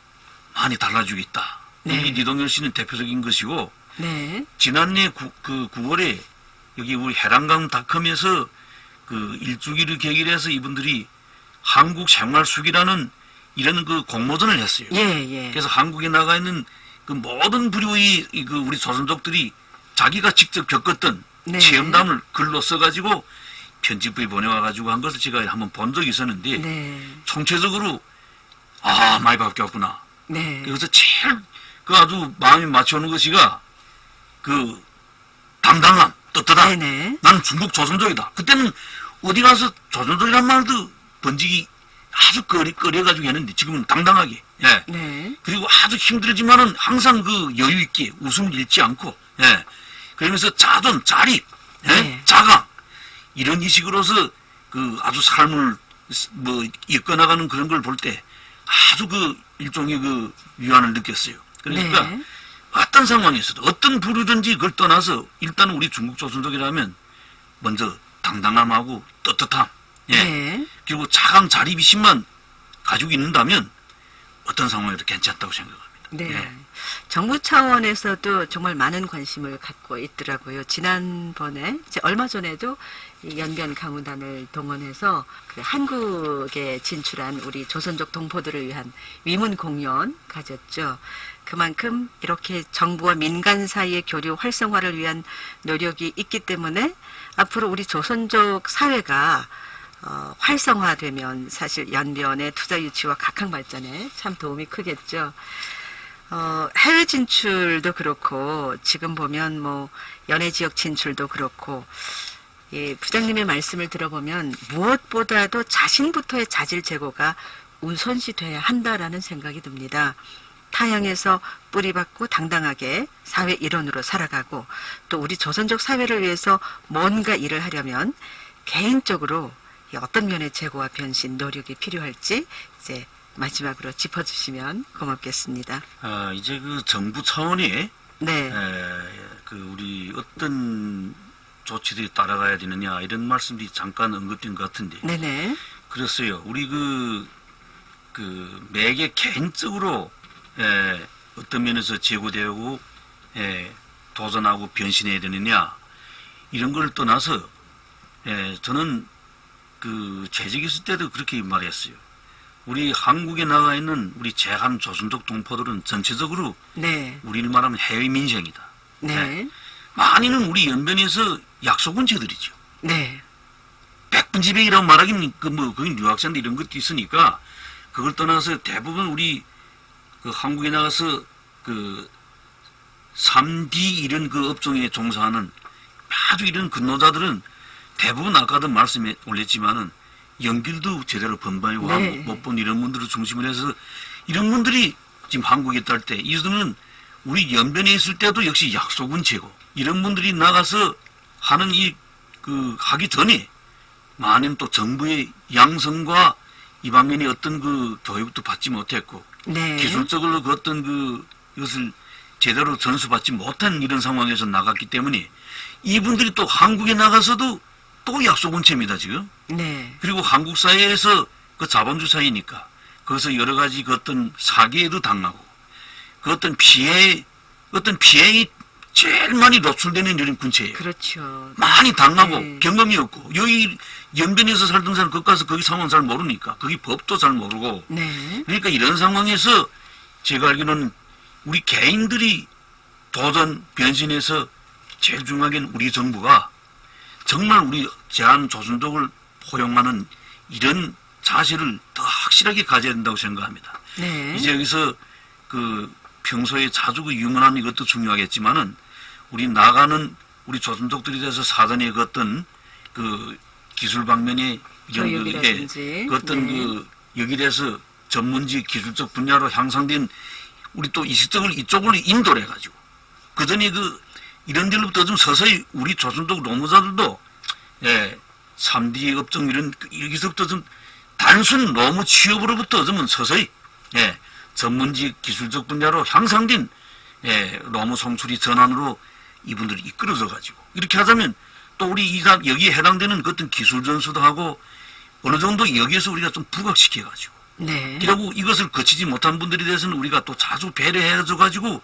많이 달라지고 있다. 네. 이 이동열 씨는 대표적인 것이고 네. 지난해 9월에 여기 우리 해랑강닷컴에서 일주기를 계기로 해서 이분들이 한국생활수기라는 이런 공모전을 했어요. 예, 예. 그래서 한국에 나가 있는 모든 부류의 우리 조선족들이 자기가 직접 겪었던 네. 체험담을 글로 써가지고 편집부에 보내와가지고 한 것을 제가 한번 본 적이 있었는데 네. 총체적으로 많이 바뀌었구나. 네. 그래서 제일 아주 마음이 맞춰오는 것이가 당당함, 떳떳함. 네네. 나는 중국 조선족이다. 그때는 어디 가서 조선족이란 말도 번지기 아주 꺼려가지고 했는데 지금은 당당하게. 예. 네. 그리고 아주 힘들지만은 항상 여유 있게 웃음 잃지 않고. 예. 그러면서 자존, 자립, 예? 네. 자강 이런 이식으로서 아주 삶을 뭐 이끌어나가는 그런 걸 볼 때 아주 그 일종의 그 위안을 느꼈어요. 그러니까 네. 어떤 상황에서도 어떤 부류든지 그걸 떠나서 일단 우리 중국 조선족이라면 먼저 당당함하고 떳떳함, 예. 네. 그리고 자강 자립의식만 가지고 있는다면 어떤 상황에도 괜찮다고 생각합니다. 네. 예. 정부 차원에서도 정말 많은 관심을 갖고 있더라고요. 지난번에, 얼마 전에도 이 연변 강우단을 동원해서 그 한국에 진출한 우리 조선족 동포들을 위한 위문 공연 가졌죠. 그만큼 이렇게 정부와 민간 사이의 교류 활성화를 위한 노력이 있기 때문에 앞으로 우리 조선족 사회가 활성화되면 사실 연변의 투자 유치와 각항 발전에 참 도움이 크겠죠. 해외 진출도 그렇고, 지금 보면 뭐, 연해 지역 진출도 그렇고, 예, 부장님의 말씀을 들어보면 무엇보다도 자신부터의 자질 제고가 우선시 돼야 한다라는 생각이 듭니다. 타향에서 뿌리박고 당당하게 사회 일원으로 살아가고, 또 우리 조선족 사회를 위해서 뭔가 일을 하려면 개인적으로 어떤 면의 제고와 변신, 노력이 필요할지 이제 마지막으로 짚어주시면 고맙겠습니다. 이제 그 정부 차원이 네. 그 우리 어떤 조치들이 따라가야 되느냐 이런 말씀들이 잠깐 언급된 것 같은데 네네. 그랬어요. 우리 그 매개 개인적으로 어떤 면에서 제고되고 도전하고 변신해야 되느냐 이런 걸 떠나서 저는 그 재직 있을 때도 그렇게 말했어요. 우리 한국에 나가 있는 우리 제한 조선족 동포들은 전체적으로 네. 우리를 말하면 해외 민생이다. 네. 많이는 우리 연변에서 약속은 저들이죠. 네. 백분지백이라고 말하기는 거기 유학생들 이런 것도 있으니까 그걸 떠나서 대부분 우리 그 한국에 나가서 그 3D 이런 그 업종에 종사하는 아주 이런 근로자들은 대부분 아까도 말씀에 올렸지만은 연길도 제대로 번번이고 네. 못 본 이런 분들을 중심으로 해서 이런 분들이 지금 한국에 있다 할 때 이들은 우리 연변에 있을 때도 역시 약속은 제고 이런 분들이 나가서 하는 하기 전에 많은 또 정부의 양성과 이 방면에 어떤 그 교육도 받지 못했고 네. 기술적으로 그 어떤 이것을 제대로 전수받지 못한 이런 상황에서 나갔기 때문에 이분들이 또 한국에 나가서도 또 약속은체입니다 지금. 네. 그리고 한국 사회에서 그 자본주의 사회니까 거기서 여러 가지 그 어떤 사기에도 당하고 그 어떤 피해에 제일 많이 노출되는 이런 군체예요. 그렇죠. 많이 당하고 네. 경험이 없고 여기 연변에서 살던 사람 거기 가서 거기 상황 잘 모르니까 거기 법도 잘 모르고 네. 그러니까 이런 상황에서 제가 알기로는 우리 개인들이 도전 변신해서 제일 중요하게는 우리 정부가 정말 우리 제한 조선족을 포용하는 이런 자세를 더 확실하게 가져야 된다고 생각합니다. 네. 이제 여기서 그 평소에 자주 그 유문함 이것도 중요하겠지만은 우리 나가는 우리 조선족들에 대해서 사전에 그 어떤 그 기술 방면에 이런 교육이라든지. 그 어떤 네. 그 여기 대해서 전문지 기술적 분야로 향상된 우리 또 이쪽으로 인도를 해가지고 그 전에 이런 데로부터 좀 서서히 우리 조선족 노무자들도 3D 업종 여기서부터 좀 단순 노무 취업으로부터 좀 서서히 전문직 기술적 분야로 향상된 노무 송출이 전환으로 이분들이 이끌어져 가지고 이렇게 하자면 또 우리 여기에 해당되는 그 어떤 기술 전수도 하고 어느 정도 여기에서 우리가 좀 부각시켜 가지고 네. 그리고 이것을 거치지 못한 분들에 대해서는 우리가 또 자주 배려해줘 가지고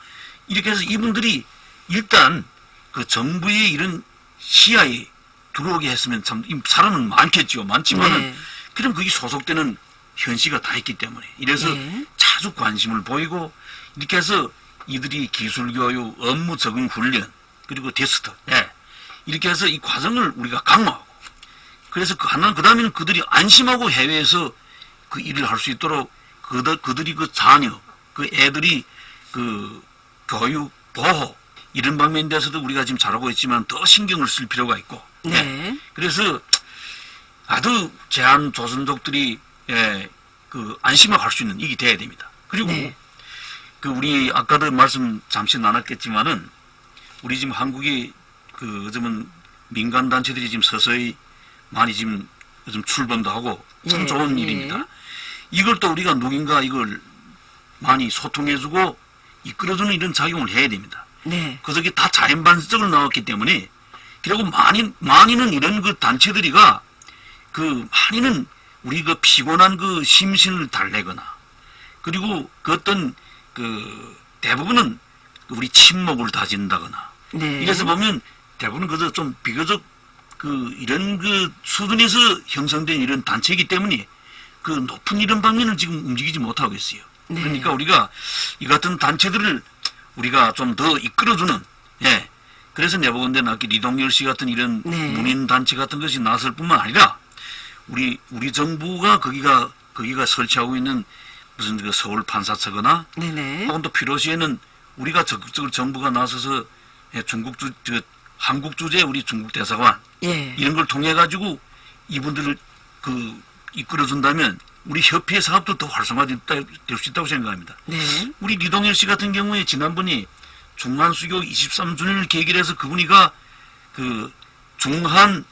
이렇게 해서 이분들이 일단 그 정부의 이런 시야에 들어오게 했으면 참 사람은 많겠죠. 많지만은 네. 그럼 거기 소속되는 현시가 다 있기 때문에 이래서 네. 자주 관심을 보이고 이렇게 해서 이들이 기술교육, 업무 적응 훈련 그리고 테스트 이렇게 해서 이 과정을 우리가 강화하고 그래서 그 다음에는 그들이 안심하고 해외에서 그 일을 할 수 있도록 그들이 그 자녀, 그 애들이 그 교육, 보호 이런 방면에 대해서도 우리가 지금 잘하고 있지만 더 신경을 쓸 필요가 있고 네. 그래서 아주 제한 조선족들이 그 안심하고 할 수 있는 이게 돼야 됩니다. 그리고 네. 그 우리 아까도 말씀 잠시 나눴겠지만은 우리 지금 한국이 그 요즘은 민간 단체들이 지금 서서히 많이 지금 요즘 출범도 하고 참 예, 좋은 예. 일입니다. 이걸 또 우리가 누군가 이걸 많이 소통해주고 이끌어주는 이런 작용을 해야 됩니다. 네. 그래서 이게 다 자연반적으로 나왔기 때문에 그리고 많이는 이런 그 단체들이가 그 많이는 우리 그 피곤한 그 심신을 달래거나 그리고 그 어떤 그 대부분은 우리 친목을 다진다거나 네. 이래서 보면 대부분 그저 좀 비교적 그 이런 그 수준에서 형성된 이런 단체이기 때문에 그 높은 이런 방면을 지금 움직이지 못하고 있어요. 네. 그러니까 우리가 이 같은 단체들을 우리가 좀 더 이끌어주는 예. 그래서 내보건대 아까 리동열 씨 같은 이런 네. 문인 단체 같은 것이 나설 뿐만 아니라 우리 정부가 거기가 설치하고 있는 무슨 그 서울 판사처거나 네네. 혹은 또 필요시에는 우리가 적극적으로 정부가 나서서 예, 한국 주재 우리 중국 대사관 예. 이런 걸 통해 가지고 이분들을 그 이끌어준다면 우리 협회 사업도 더 활성화될 수 있다고 생각합니다. 네. 우리 리동열 씨 같은 경우에 지난번에 중한수교 23주년을 계기로 해서 그분이가 그 중한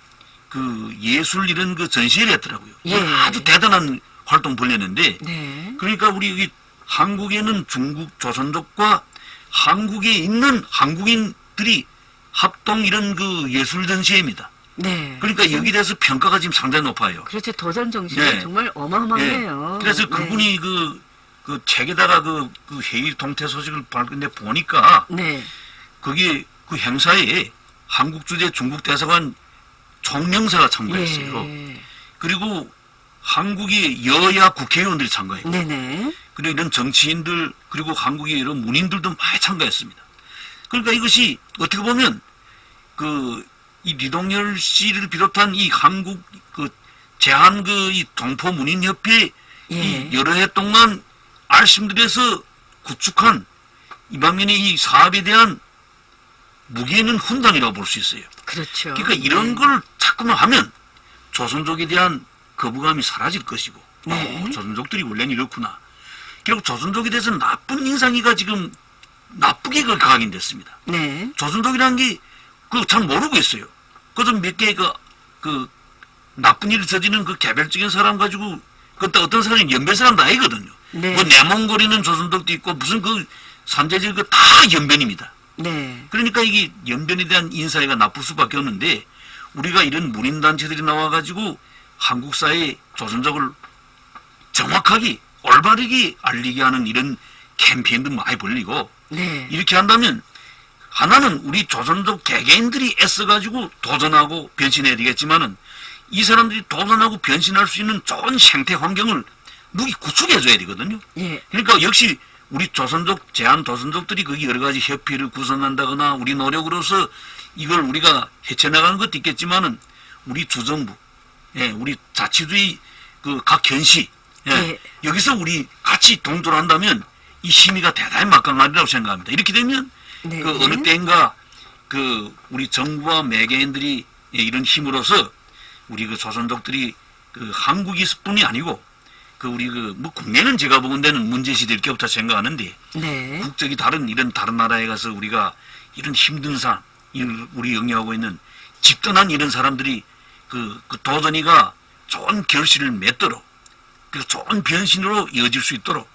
그 예술 이런 그 전시회를 했더라고요. 예. 아주 대단한 활동 벌였는데 네. 그러니까 우리 여기 한국에는 중국 조선족과 한국에 있는 한국인들이 합동 이런 그 예술 전시회입니다. 네. 그러니까 여기 대해서 평가가 지금 상당히 높아요. 그렇죠. 도전 정신이 네. 정말 어마어마해요. 예. 그래서 네. 그분이 그 책에다가 그 회의 동태 소식을 밝은데 보니까 네. 거기에 그 행사에 한국 주재 중국 대사관 총영사가 참가했어요. 예. 그리고 한국의 여야 국회의원들이 참가했고 네네. 그리고 이런 정치인들 그리고 한국의 이런 문인들도 많이 참가했습니다. 그러니까 이것이 어떻게 보면 이 리동열 씨를 비롯한 이 한국 제한 이 동포 문인 협회 예. 이 여러 해 동안 알심들에서 구축한 이방면의 이 사업에 대한 무게 있는 훈장이라고 볼 수 있어요. 그렇죠. 그러니까 이런 걸 자꾸만 하면 조선족에 대한 거부감이 사라질 것이고 네. 조선족들이 원래는 이렇구나. 결국 조선족에 대해서 나쁜 인상이가 지금 나쁘게 각인됐습니다. 네. 조선족이라는 게 잘 모르고 있어요. 그래서 몇 개 나쁜 일을 저지르는 그 개별적인 사람 가지고 그때 어떤 사람이 연변 사람도 아니거든요. 네. 뭐 내몽거리는 조선족도 있고 무슨 그 산재질 다 연변입니다. 네. 그러니까 이게 연변에 대한 인사가 나쁠 수밖에 없는데 우리가 이런 문인단체들이 나와가지고 한국 사회의 조선족을 정확하게 올바르게 알리게 하는 이런 캠페인도 많이 벌리고 네. 이렇게 한다면 하나는 우리 조선족 개개인들이 애써가지고 도전하고 변신해야 되겠지만은 이 사람들이 도전하고 변신할 수 있는 좋은 생태 환경을 누기 구축해줘야 되거든요. 예. 그러니까 역시 우리 조선족 제한 도선족들이 거기 여러 가지 협회를 구성한다거나 우리 노력으로서 이걸 우리가 헤쳐나가는 것도 있겠지만은 우리 주정부, 예, 우리 자치주의 각 현시, 예, 예. 여기서 우리 같이 동조를 한다면 이 심의가 대단히 막강하리라고 생각합니다. 이렇게 되면 네. 어느 때인가 우리 정부와 매개인들이 이런 힘으로서 우리 조선족들이 한국이뿐이 아니고 우리 뭐 국내는 제가 보건대는 문제시 될 게 없다 생각하는데 네. 국적이 이런 다른 나라에 가서 우리가 이런 힘든 삶, 우리 영위하고 있는 집단한 이런 사람들이 그 도전이가 좋은 결실을 맺도록 그리고 좋은 변신으로 이어질 수 있도록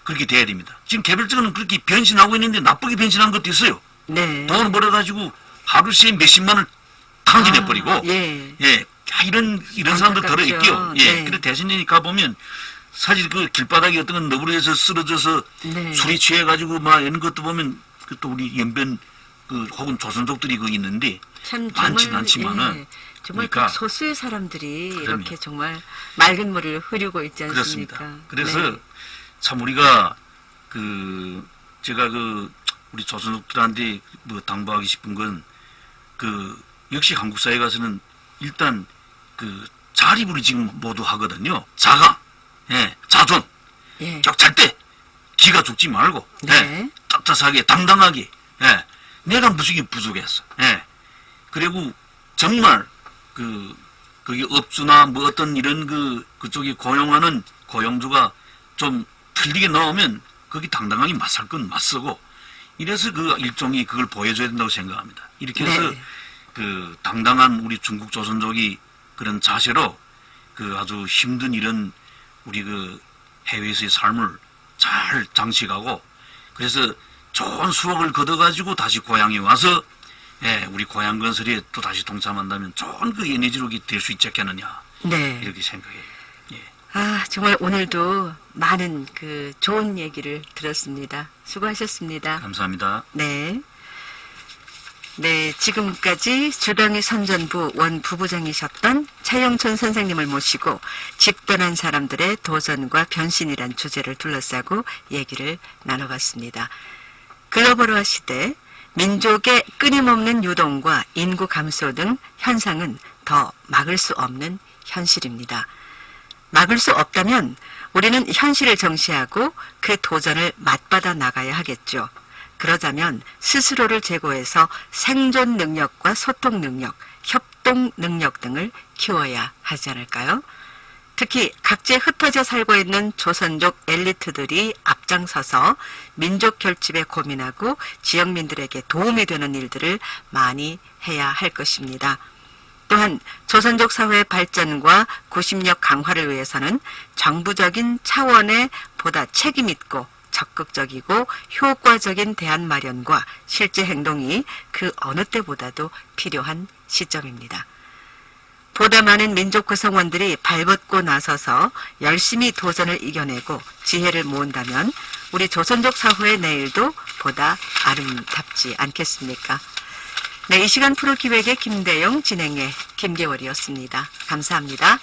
그렇게 돼야 됩니다. 지금 개별적으로 그렇게 변신하고 있는데 나쁘게 변신한 것도 있어요. 네. 돈을 벌어가지고 하루씩 몇십만을 탕진해버리고 예. 예, 이런 사람들 들어 안타깝죠. 있죠. 예, 네. 그래 대신에 가보면 사실 길바닥에 어떤 건 너부러져서 쓰러져서 네. 술이 취해가지고 막 이런 것도 보면 또 우리 연변 혹은 조선족들이 있는데 참 많진 정말, 않지만은 예, 정말 그러니까 소수의 사람들이 그럼요. 이렇게 정말 맑은 물을 흐르고 있지 않습니까? 그렇습니다. 그래서 네. 참 우리가 제가 우리 조선족들한테 뭐 당부하기 싶은 건 역시 한국 사회 가서는 일단 자립을 지금 모두 하거든요. 자강, 예, 자존, 예. 격찰 때 기가 죽지 말고, 네. 예, 떳떳하게 당당하게, 예, 내가 무식이 부족했어, 예, 그리고 정말 거기 업주나 뭐 어떤 이런 그쪽이 고용하는 고용주가 좀 틀리게 나오면 거기 당당하게 맞설 건 맞서고 이래서 일종의 그걸 보여줘야 된다고 생각합니다. 이렇게 해서 네. 당당한 우리 중국 조선족이 그런 자세로 그 아주 힘든 이런 우리 그 해외에서의 삶을 잘 장식하고 그래서 좋은 수확을 거둬가지고 다시 고향에 와서 예, 우리 고향 건설에 또 다시 동참한다면 좋은 그 에너지력이 될 수 있지 않겠느냐 네. 이렇게 생각해요. 예. 아, 정말 오늘도 많은 그 좋은 얘기를 들었습니다. 수고하셨습니다. 감사합니다. 네. 네, 지금까지 주방위 선전부 원 부부장이셨던 차영천 선생님을 모시고 집 떠난 사람들의 도전과 변신이란 주제를 둘러싸고 얘기를 나눠봤습니다. 글로벌화 시대, 민족의 끊임없는 유동과 인구 감소 등 현상은 더 막을 수 없는 현실입니다. 막을 수 없다면 우리는 현실을 정시하고 그 도전을 맞받아 나가야 하겠죠. 그러자면 스스로를 제고해서 생존 능력과 소통 능력, 협동 능력 등을 키워야 하지 않을까요? 특히 각지에 흩어져 살고 있는 조선족 엘리트들이 앞장서서 민족 결집에 고민하고 지역민들에게 도움이 되는 일들을 많이 해야 할 것입니다. 또한 조선족 사회의 발전과 구심력 강화를 위해서는 정부적인 차원의 보다 책임있고 적극적이고 효과적인 대안 마련과 실제 행동이 그 어느 때보다도 필요한 시점입니다. 보다 많은 민족 구성원들이 발벗고 나서서 열심히 도전을 이겨내고 지혜를 모은다면 우리 조선족 사회의 내일도 보다 아름답지 않겠습니까? 네, 이 시간 프로기획의 김대영, 진행의 김계월이었습니다. 감사합니다.